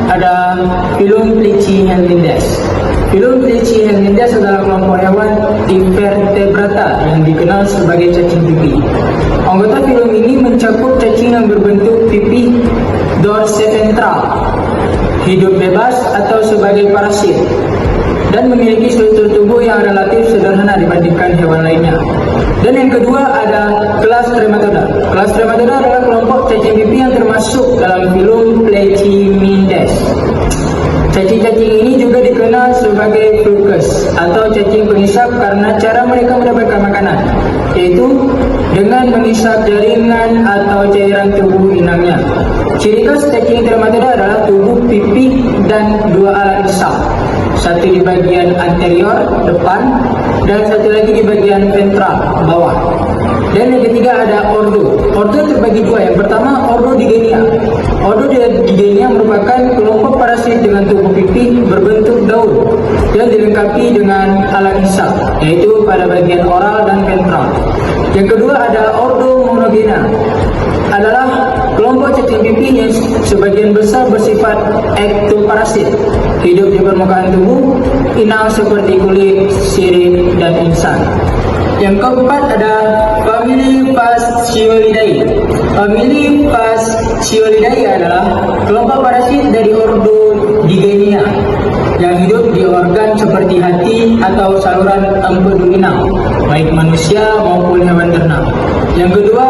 ada Phylum Plechi-Helmindes. Phylum Plechi-Helmindes adalah kelompok hewan invertebrata yang dikenal sebagai cacing pipi. Anggota phylum ini mencakup cacing yang berbentuk pipi dorsiventral, hidup bebas atau sebagai parasit, dan memiliki struktur tubuh yang relatif sederhana dibandingkan hewan lainnya. Dan yang kedua ada kelas Trematoda. Kelas Trematoda adalah kelompok cacing pipi yang termasuk dalam Phylum Plechi-Helmindes. Cacing-cacing ini juga dikenal sebagai flucus atau cacing pengisap karena cara mereka mendapatkan makanan, yaitu dengan mengisap jaringan atau cairan tubuh inangnya. Ciri khas cacing Trematoda adalah tubuh pipi dan dua alat isap, satu di bagian anterior depan dan satu lagi di bagian ventral bawah. Dan yang ketiga ada ordo. Ordo terbagi dua. Yang pertama ordo Digenia. Ordo Digenia merupakan kelompok parasit dengan tubuh pipi berbentuk daun yang dilengkapi dengan alat hisap, yaitu pada bagian oral dan ventral. Yang kedua ada ordo Monogena, adalah kelompok cacing pipi yang sebagian besar bersifat ektoparasit, hidup di permukaan tubuh inang seperti kulit, sirip, dan insan. Yang keempat ada famili Fasciolidae. Famili Fasciolidae adalah kelompok parasit dari ordo Digenia yang hidup di organ seperti hati atau saluran empedu inang, baik manusia maupun hewan ternak. Yang kedua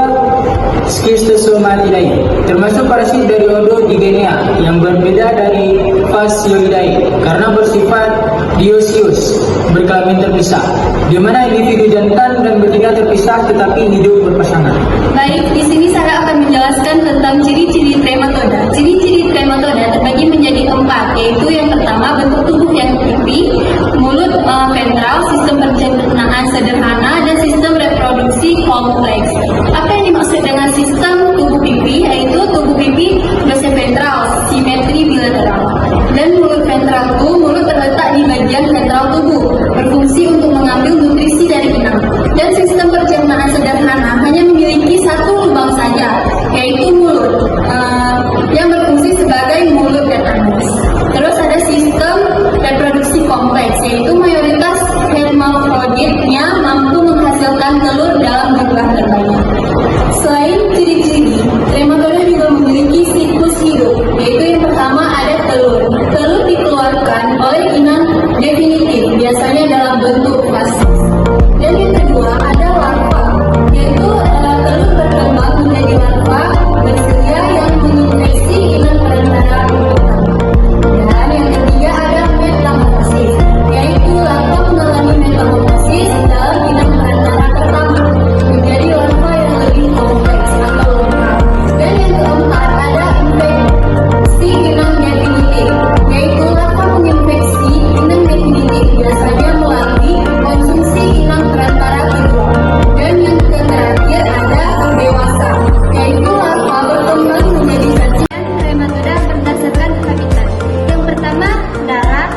Schistosomatidae, termasuk parasit dari ordo Digenia yang berbeda dari Fasciolidae karena bersifat dioecious, berkelamin terpisah, di mana individu jantan dan betina terpisah tetapi hidup berpasangan. Baik, di sini saya akan menjelaskan tentang ciri-ciri Trematoda. Ciri-ciri Trematoda terbagi menjadi 4, yaitu yang pertama bentuk tubuh yang pipi, mulut ventral, sistem pencernaan sederhana, dan sistem reproduksi kompleks. Apa yang dimaksud dengan sistem tubuh pipi? Yaitu tubuh pipi dorsiventral, simetri bilateral, dan mulut ventral itu mulut terletak di bagian ventral tubuh, berfungsi untuk mengambil nutrisi dari inang. Dan sistem pencernaan sederhana hanya memiliki satu lubang saja, yaitu mulut, yang berfungsi sebagai mulut dan anus. Terus ada sistem reproduksi kompleks, yaitu mayoritas hermafroditnya mampu menghasilkan telur dalam jumlah terbanyak. Selain ciri-ciri, Trematoda juga memiliki siklus hidup, yaitu yang pertama ada telur. Telur dikeluarkan oleh inang definitif, biasanya dalam bentuk fasis. Dan yang kedua ada larva, yaitu telur berkembang menjadi larva bersedia yang menginfeksi inang perantara utama. Dan yang ketiga ada metamorfosis, yaitu larva mengalami metamorfosis dalam inang perantara pertama menjadi larva yang lebih kompleks atau lengkap. Dan yang keempat ada infeksi inang definitif, yaitu larva menginfeksi inang definitif biasanya melalui konsumsi inang perantara kedua. Dan yang terakhir ada dewasa, yaitu larva berkembang menjadi cacing. Trematoda berdasarkan habitat. Yang pertama darah.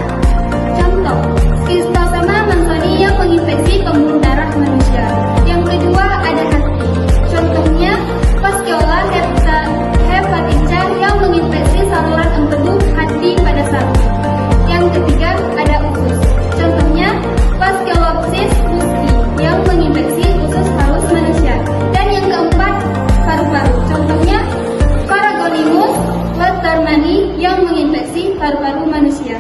Contoh Schistosoma mansoni yang menginfeksi pembuluh darah manusia. Yang kedua ada hati. Contohnya Fasciola hepatica yang menginfeksi saluran empedu hati pada sapi. Yang ketiga ada usus. Contohnya Fasciolopsis musci yang menginfeksi usus halus manusia. Dan yang keempat paru-paru. Contohnya Paragonimus lettermani yang menginfeksi paru-paru manusia.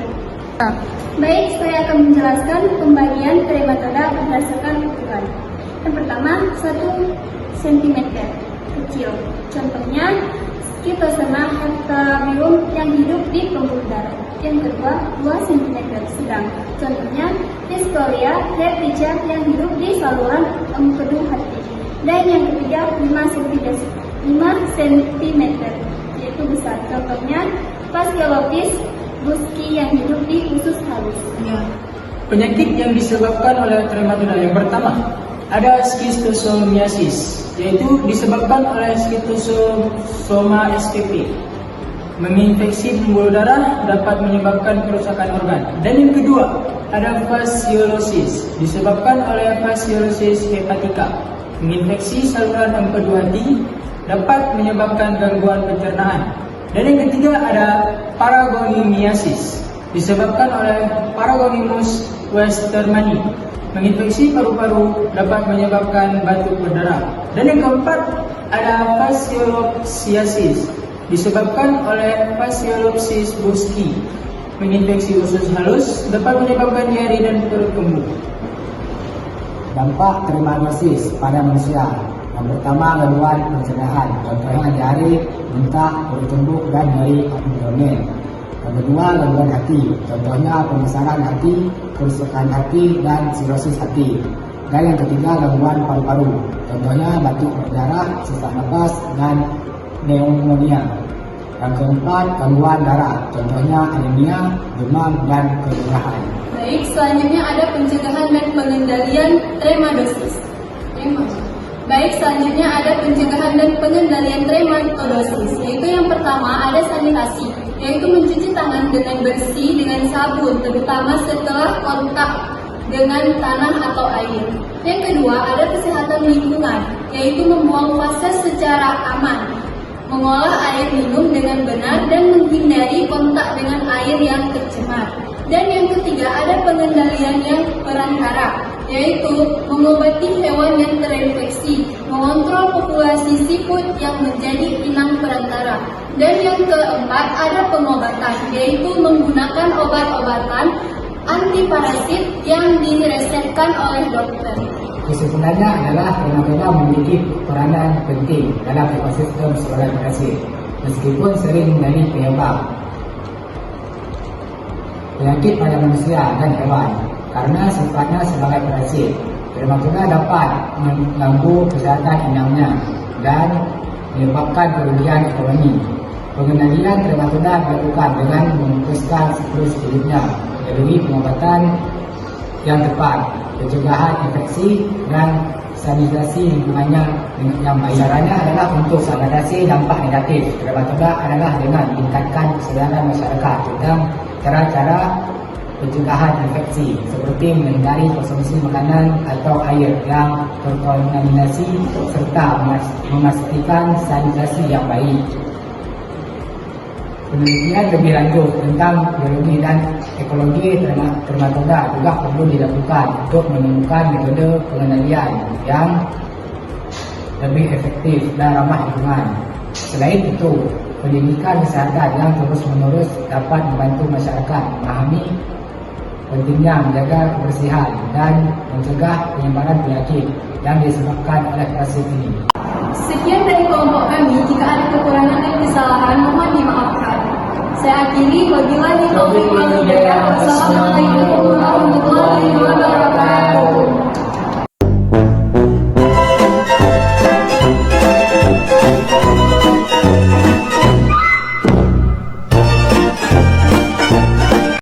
Baik, saya akan menjelaskan pembagian Trematoda berdasarkan ukuran. Yang pertama 1 cm kecil. Contohnya Schistosoma heptabium yang hidup di pembuluh darah. Yang kedua 2 cm sedang. Contohnya Fiscolia hertica yang hidup di saluran empedu hati. Dan yang ketiga 5 cm yaitu besar. Contohnya Fasciolopsis musci yang hidup di usus halus. Penyakit yang disebabkan oleh Trematoda yang pertama ada schistosomiasis, yaitu disebabkan oleh Schistosoma spp. Menginfeksi pembuluh darah dapat menyebabkan kerusakan organ. Dan yang kedua ada fasciolosis, disebabkan oleh fasciolosis hepatica. Menginfeksi saluran empedu hati dapat menyebabkan gangguan pencernaan. Dan yang ketiga ada paragonimiasis disebabkan oleh Paragonimus westermani. Menginfeksi paru-paru dapat menyebabkan batuk berdarah. Dan yang keempat ada fasciolopsiasis disebabkan oleh Fasciolopsis burski. Menginfeksi usus halus dapat menyebabkan diare dan perut kembung. Dampak trematosis pada manusia. Yang pertama, gangguan pencernaan, contohnya diare, muntah, perut kembung, dan nyeri abdomen. Yang kedua, gangguan hati, contohnya pembesaran hati, kerusakan hati, dan sirosis hati. Dan yang ketiga, gangguan paru-paru, contohnya batuk berdarah, sesak napas, dan pneumonia. Yang keempat, gangguan darah, contohnya anemia, demam, dan kelurahan. Baik, selanjutnya ada pencegahan dan pengendalian trematosis. Baik, selanjutnya ada pencegahan dan pengendalian trematosis, yaitu yang pertama ada sanitasi, yaitu mencuci tangan dengan bersih dengan sabun, terutama setelah kontak dengan tanah atau air. Yang kedua ada kesehatan lingkungan, yaitu membuang fases secara aman, mengolah air minum dengan benar dan menghindari kontak dengan air yang tercemar. Dan yang ketiga ada pengendalian yang perantara, yaitu mengobati hewan yang terinfeksi, mengontrol populasi siput yang menjadi inang perantara. Dan yang keempat ada pengobatan, yaitu menggunakan obat-obatan antiparasit yang diresepkan oleh dokter. Kesimpulannya adalah trematoda memiliki peranan penting dalam ekosistem saluran parasit, meskipun sering menjadi penyebab penyakit pada manusia dan hewan. Karena sifatnya sebagai parasit, trematoda dapat mengganggu kesehatan inangnya dan menyebabkan kerugian ekonomi. Pengendalian trematoda dilakukan dengan memutuskan siklus hidupnya melalui pengobatan yang tepat, pencegahan infeksi, dan sanitasi lingkungannya yang baik. Caranya adalah untuk mengatasi dampak negatif trematoda adalah dengan meningkatkan kesadaran masyarakat tentang cara-cara pencegahan infeksi, seperti menghindari konsumsi makanan atau air yang terkontaminasi serta memastikan sanitasi yang baik. Penelitian lebih lanjut tentang biologi dan ekologi trematoda juga perlu dilakukan untuk menemukan metode pengendalian yang lebih efektif dan ramah lingkungan. Selain itu, pendidikan kesehatan yang terus-menerus dapat membantu masyarakat memahami pentingnya menjaga kebersihan dan mencegah penyebaran penyakit yang disebabkan oleh parasit ini. Sekian dari kelompok kami. Jika ada kekurangan dan kesalahan, mohon dimaafkan. Saya akhiri. Wabillahi taufiq wal hidayah. Wassalamualaikum warahmatullahi wabarakatuh.